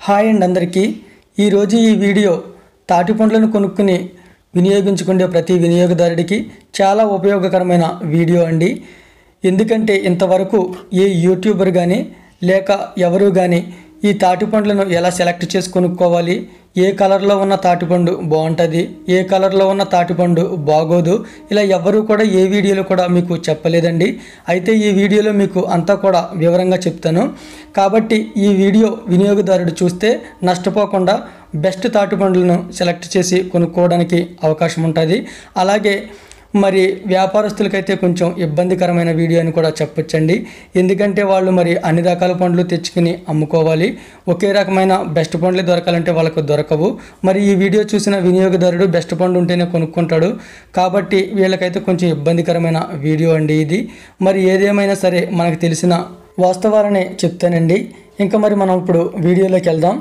Hi అండి అందరికీ ఈరోజు ఈ వీడియో తాటి పండ్లను కొనుక్కుని వినియోగించుకునే ప్రతి వినియోగదారుడికి చాలా ఉపయోగకరమైన వీడియో అండి. ఎందుకంటే ఇంతవరకు ఏ యూట్యూబర్ కానీ లేక ఎవరు కానీ ఈ తాటి పండ్లను ఎలా సెలెక్ట్ చేసి కొనుక్కోవాలి, ఏ కలర్లో ఉన్న తాటిపండు బాగుంటుంది, ఏ కలర్లో ఉన్న తాటిపండు బాగోదు, ఇలా ఎవరు కూడా ఏ వీడియోలో కూడా మీకు చెప్పలేదండి. అయితే ఈ వీడియోలో మీకు అంతా కూడా వివరంగా చెప్తాను. కాబట్టి ఈ వీడియో వినియోగదారుడు చూస్తే నష్టపోకుండా బెస్ట్ తాటిపండ్లను సెలెక్ట్ చేసి కొనుక్కోవడానికి అవకాశం ఉంటుంది. అలాగే మరి వ్యాపారస్తులకైతే కొంచెం ఇబ్బందికరమైన వీడియో అని కూడా చెప్పొచ్చండి. ఎందుకంటే వాళ్ళు మరి అన్ని రకాల పండ్లు తెచ్చుకుని అమ్ముకోవాలి. ఒకే రకమైన బెస్ట్ పండ్లు దొరకాలంటే వాళ్ళకు దొరకవు. మరి ఈ వీడియో చూసిన వినియోగదారుడు బెస్ట్ పండు ఉంటేనే కొనుక్కుంటాడు. కాబట్టి వీళ్ళకైతే కొంచెం ఇబ్బందికరమైన వీడియో అండి ఇది. మరి ఏదేమైనా సరే మనకు తెలిసిన వాస్తవాలనే చెప్తానండి. ఇంకా మరి మనం ఇప్పుడు వీడియోలోకి వెళ్దాం.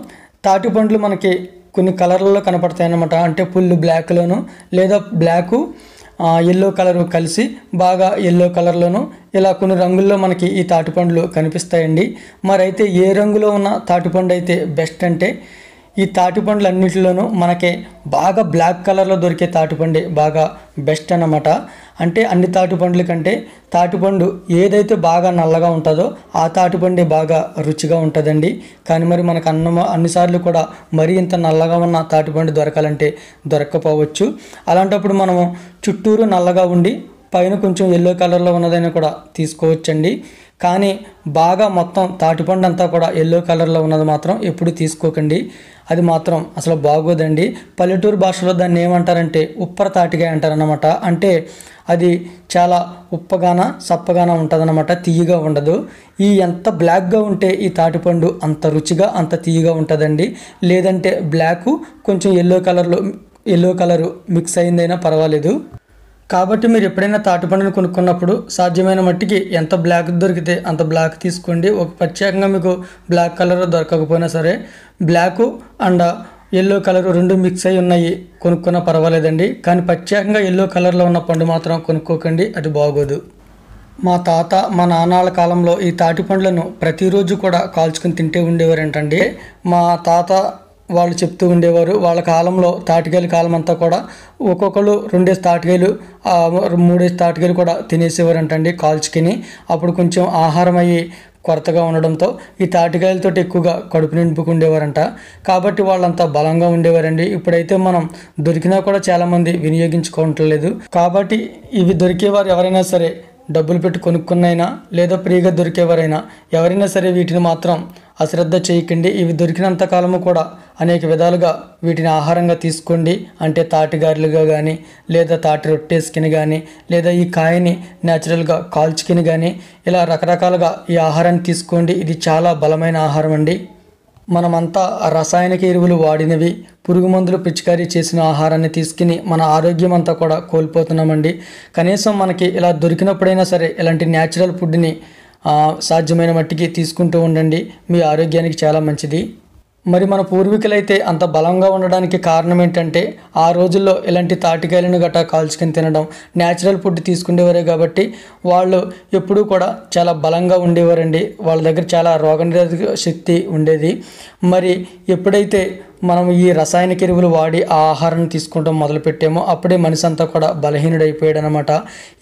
తాటి పండ్లు మనకి కొన్ని కలర్లలో కనపడతాయి అన్నమాట. అంటే ఫుల్ బ్లాక్లోను లేదా బ్లాకు ఎల్లో కలరు కలిసి బాగా ఎల్లో కలర్లోను ఇలా కొన్ని రంగుల్లో మనకి ఈ తాటిపండ్లు కనిపిస్తాయండి. మరి అయితే ఏ రంగులో ఉన్న తాటిపండు అయితే బెస్ట్ అంటే ఈ తాటిపండ్లు అన్నింటిలోనూ మనకి బాగా బ్లాక్ కలర్లో దొరికే తాటిపండే బాగా బెస్ట్ అన్నమాట. అంటే అన్ని తాటిపండ్ల కంటే తాటిపండు ఏదైతే బాగా నల్లగా ఉంటుందో ఆ తాటిపండే బాగా రుచిగా ఉంటుందండి. కానీ మరి మనకు అన్నిసార్లు కూడా మరీ ఇంత నల్లగా ఉన్న తాటిపండు దొరకాలంటే దొరక్కపోవచ్చు. అలాంటప్పుడు మనము చుట్టూరు నల్లగా ఉండి పైన కొంచెం ఎల్లో కలర్లో ఉన్నదైనా కూడా తీసుకోవచ్చండి. కానీ బాగా మొత్తం తాటిపండు అంతా కూడా ఎల్లో కలర్లో ఉన్నది మాత్రం ఎప్పుడు తీసుకోకండి. అది మాత్రం అసలు బాగోదండి. పల్లెటూరు భాషలో దాన్ని ఏమంటారంటే ఉప్పర తాటికాయ అంటారన్నమాట. అంటే అది చాలా ఉప్పగాన సప్పగాన ఉంటుందన్నమాట, తీయగా ఉండదు. ఈ ఎంత బ్లాక్గా ఉంటే ఈ తాటిపండు అంత రుచిగా అంత తీయగా ఉంటుందండి. లేదంటే బ్లాకు కొంచెం ఎల్లో కలరు మిక్స్ అయిందైనా పర్వాలేదు. కాబట్టి మీరు ఎప్పుడైనా తాటిపండును కొనుక్కున్నప్పుడు సాధ్యమైన మట్టికి ఎంత బ్లాక్ దొరికితే అంత బ్లాక్ తీసుకోండి. ఒక ప్రత్యేకంగా మీకు బ్లాక్ కలర్ దొరకకపోయినా సరే బ్లాకు అండ్ ఎల్లో కలర్ రెండు మిక్స్ అయి ఉన్నాయి కొనుక్కున్నా పర్వాలేదండి. కానీ ప్రత్యేకంగా ఎల్లో కలర్లో ఉన్న పండు మాత్రం కొనుక్కోకండి, అది బాగోదు. మా తాత మా నాన్నల కాలంలో ఈ తాటిపండ్లను ప్రతిరోజు కూడా కాల్చుకొని తింటే ఉండేవారంటండి. మా తాత వాళ్ళు చెప్తూ ఉండేవారు వాళ్ళ కాలంలో తాటికాయల కాలం అంతా కూడా ఒక్కొక్కరు 2 తాటికాయలు 3 తాటికాయలు కూడా తినేసేవారంటండి కాల్చుకొని. అప్పుడు కొంచెం ఆహారం అయ్యి కొరతగా ఉండడంతో ఈ తాటికాయలతో ఎక్కువగా కడుపు నింపుకుండేవారంట. కాబట్టి వాళ్ళంతా బలంగా ఉండేవారండి. ఇప్పుడైతే మనం దొరికినా కూడా చాలామంది వినియోగించుకోవట్లేదు. కాబట్టి ఇవి దొరికేవారు ఎవరైనా సరే డబ్బులు పెట్టి కొనుక్కున్నైనా లేదా ఫ్రీగా దొరికేవారైనా ఎవరైనా సరే వీటిని మాత్రం అశ్రద్ధ చేయకండి. ఇవి దొరికినంత కాలము కూడా అనేక విధాలుగా వీటిని ఆహారంగా తీసుకోండి. అంటే తాటిగారెలుగా కానీ లేదా తాటి రొట్టేసుకుని కానీ లేదా ఈ కాయని న్యాచురల్గా కాల్చుకుని కానీ ఇలా రకరకాలుగా ఈ ఆహారాన్ని తీసుకోండి. ఇది చాలా బలమైన ఆహారం అండి. మనమంతా రసాయనిక ఎరువులు వాడినవి పురుగు మందులు పిచికారీ చేసిన ఆహారాన్ని తీసుకుని మన ఆరోగ్యం అంతా కూడా కోల్పోతున్నామండి. కనీసం మనకి ఇలా దొరికినప్పుడైనా సరే ఇలాంటి న్యాచురల్ ఫుడ్ని సాధ్యమైన మట్టికి తీసుకుంటూ ఉండండి. మీ ఆరోగ్యానికి చాలా మంచిది. మరి మన పూర్వీకులైతే అంత బలంగా ఉండడానికి కారణం ఏంటంటే ఆ రోజుల్లో ఇలాంటి తాటికాయలను గట్టా కాల్చుకొని తినడం, న్యాచురల్ ఫుడ్ తీసుకునేవారే కాబట్టి వాళ్ళు ఎప్పుడూ కూడా చాలా బలంగా ఉండేవారండి. వాళ్ళ దగ్గర చాలా రోగనిరోధక శక్తి ఉండేది. మరి ఎప్పుడైతే మనం ఈ రసాయనిక ఎరువులు వాడి ఆ ఆహారాన్ని తీసుకుంటాం మొదలుపెట్టామో అప్పుడే మనిషి అంతా కూడా బలహీనుడైపోయాడు అనమాట.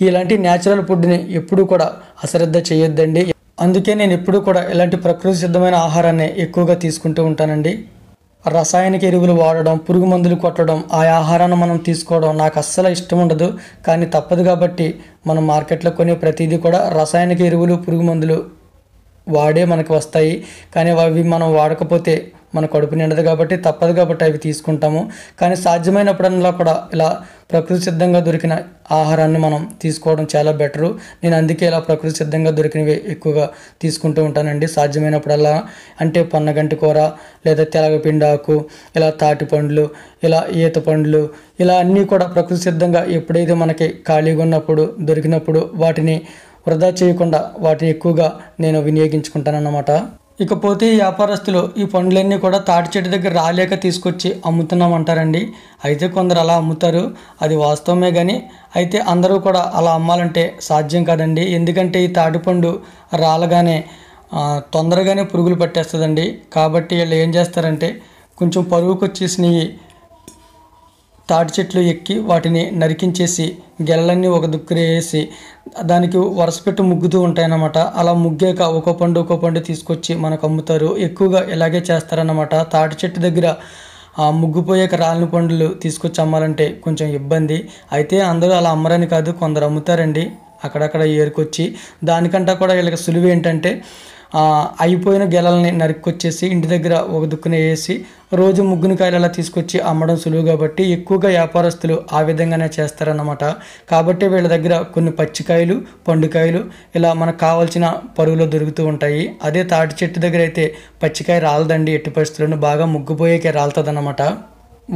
ఇలాంటి న్యాచురల్ ఫుడ్ని ఎప్పుడూ కూడా అశ్రద్ధ చేయొద్దండి. అందుకే నేను ఎప్పుడూ కూడా ఇలాంటి ప్రకృతి సిద్ధమైన ఆహారాన్ని ఎక్కువగా తీసుకుంటూ ఉంటానండి. రసాయనిక ఎరువులు వాడడం, పురుగు మందులు కొట్టడం, ఆ ఆహారాన్ని మనం తీసుకోవడం నాకు అస్సలు ఇష్టం ఉండదు. కానీ తప్పదు కాబట్టి మనం మార్కెట్లో కొనే ప్రతిదీ కూడా రసాయనిక ఎరువులు పురుగు మందులు వాడే మనకు వస్తాయి. కానీ అవి మనం వాడకపోతే మన కడుపు నిండదు కాబట్టి తప్పదు కాబట్టి అవి తీసుకుంటాము. కానీ సాధ్యమైనప్పుడల్లా కూడా ఇలా ప్రకృతి సిద్ధంగా దొరికిన ఆహారాన్ని మనం తీసుకోవడం చాలా బెటరు. నేను అందుకే ఇలా ప్రకృతి సిద్ధంగా దొరికినవి ఎక్కువగా తీసుకుంటూ ఉంటానండి సాధ్యమైనప్పుడల్లా. అంటే పొన్నగంటి కూర లేదా తెలగపిండాకు, ఇలా తాటి పండ్లు, ఇలా ఈత పండ్లు, ఇలా అన్నీ కూడా ప్రకృతి సిద్ధంగా ఎప్పుడైతే మనకి ఖాళీగా ఉన్నప్పుడు దొరికినప్పుడు వాటిని వృధా చేయకుండా వాటిని ఎక్కువగా నేను వినియోగించుకుంటానన్నమాట. ఇకపోతే ఈ వ్యాపారస్తులు ఈ పండ్లన్నీ కూడా తాటి చెట్టు దగ్గర రాలేక తీసుకొచ్చి అమ్ముతున్నామంటారండి. అయితే కొందరు అలా అమ్ముతారు, అది వాస్తవమే. కానీ అయితే అందరూ కూడా అలా అమ్మాలంటే సాధ్యం కాదండి. ఎందుకంటే ఈ తాటిపండు రాలగానే తొందరగానే పురుగులు పట్టేస్తుందండి. కాబట్టి వీళ్ళు ఏం చేస్తారంటే కొంచెం పరుగుకు వచ్చేసినవి తాటి చెట్లు ఎక్కి వాటిని నరికించేసి గెలలన్నీ ఒక దుక్కున వేసి దానికి వరుసపెట్టి ముగ్గుతూ ఉంటాయన్నమాట. అలా ముగ్గాక ఒక్కో పండు తీసుకొచ్చి మనకు అమ్ముతారు. ఎక్కువగా ఇలాగే చేస్తారన్నమాట. తాటి చెట్టు దగ్గర ముగ్గుపోయాక రాలిన పండ్లు తీసుకొచ్చి అమ్మాలంటే కొంచెం ఇబ్బంది. అయితే అందరూ అలా అమ్మరని కాదు, కొందరు అమ్ముతారండి అక్కడక్కడ ఏరుకొచ్చి. దానికంటే కూడా వీళ్ళకి సులువు ఏంటంటే అయిపోయిన గెలల్ని నరుక్కొచ్చేసి ఇంటి దగ్గర ఒక దుక్కున వేసి రోజు ముగ్గుని కాయలు అలా తీసుకొచ్చి అమ్మడం సులువు. కాబట్టి ఎక్కువగా వ్యాపారస్తులు ఆ విధంగానే చేస్తారన్నమాట. కాబట్టి వీళ్ళ దగ్గర కొన్ని పచ్చికాయలు, పండుకాయలు ఇలా మనకు కావాల్సిన పరుగులో దొరుకుతూ ఉంటాయి. అదే తాటి చెట్టు దగ్గర అయితే పచ్చికాయ రాలదండి, ఎట్టి పరిస్థితులను బాగా ముగ్గుపోయాకే రాలుతుంది అన్నమాట.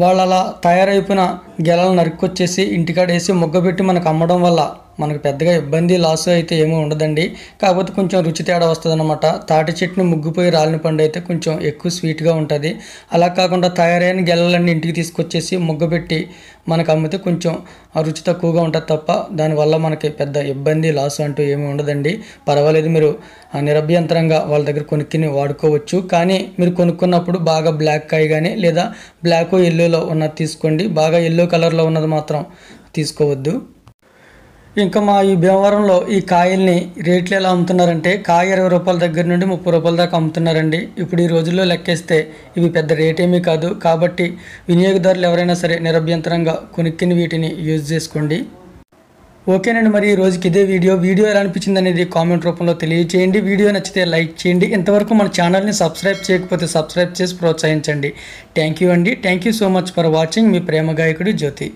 వాళ్ళు అలా తయారైపోయిన గెలలను నరుక్కొచ్చేసి ఇంటికాడ వేసి మొగ్గబెట్టి మనకు అమ్మడం వల్ల మనకు పెద్దగా ఇబ్బంది లాస్ అయితే ఏమీ ఉండదండి. కాకపోతే కొంచెం రుచి తేడా వస్తుంది అన్నమాట. తాటి చెట్టుని ముగ్గుపోయి రాలిన పండు అయితే కొంచెం ఎక్కువ స్వీట్గా ఉంటుంది. అలా కాకుండా తయారైన గెలలన్నీ ఇంటికి తీసుకొచ్చేసి మొగ్గబెట్టి మనకు అమ్మితే కొంచెం రుచి తక్కువగా ఉంటుంది తప్ప దానివల్ల మనకి పెద్ద ఇబ్బంది లాస్ అంటూ ఏమీ ఉండదండి. పర్వాలేదు, మీరు నిరభ్యంతరంగా వాళ్ళ దగ్గర కొనుక్కిని వాడుకోవచ్చు. కానీ మీరు కొనుక్కున్నప్పుడు బాగా బ్లాక్ కాయ కానీ లేదా బ్లాక్ ఎల్లోలో ఉన్నది తీసుకోండి. బాగా ఎల్లో కలర్లో ఉన్నది మాత్రం తీసుకోవద్దు. ఇంకా మా ఈ భీమవరంలో ఈ కాయల్ని రేట్లు ఎలా అమ్ముతున్నారంటే కాయ 20 రూపాయల దగ్గర నుండి 30 రూపాయల దాకా అమ్ముతున్నారండి. ఇప్పుడు ఈ రోజుల్లో లెక్కేస్తే ఇవి పెద్ద రేట్ ఏమీ కాదు. కాబట్టి వినియోగదారులు ఎవరైనా సరే నిరభ్యంతరంగా కొనుక్కిని వీటిని యూజ్ చేసుకోండి. ఓకేనండి, మరి ఈ రోజుకి ఇదే వీడియో ఎలా అనిపించింది అనేది కామెంట్ రూపంలో తెలియజేయండి. వీడియో నచ్చితే లైక్ చేయండి. ఇంతవరకు మన ఛానల్ని సబ్స్క్రైబ్ చేయకపోతే సబ్స్క్రైబ్ చేసి ప్రోత్సహించండి. థ్యాంక్ యూ అండి. Thank you so much for watching. మీ ప్రేమ గాయకుడు జ్యోతి.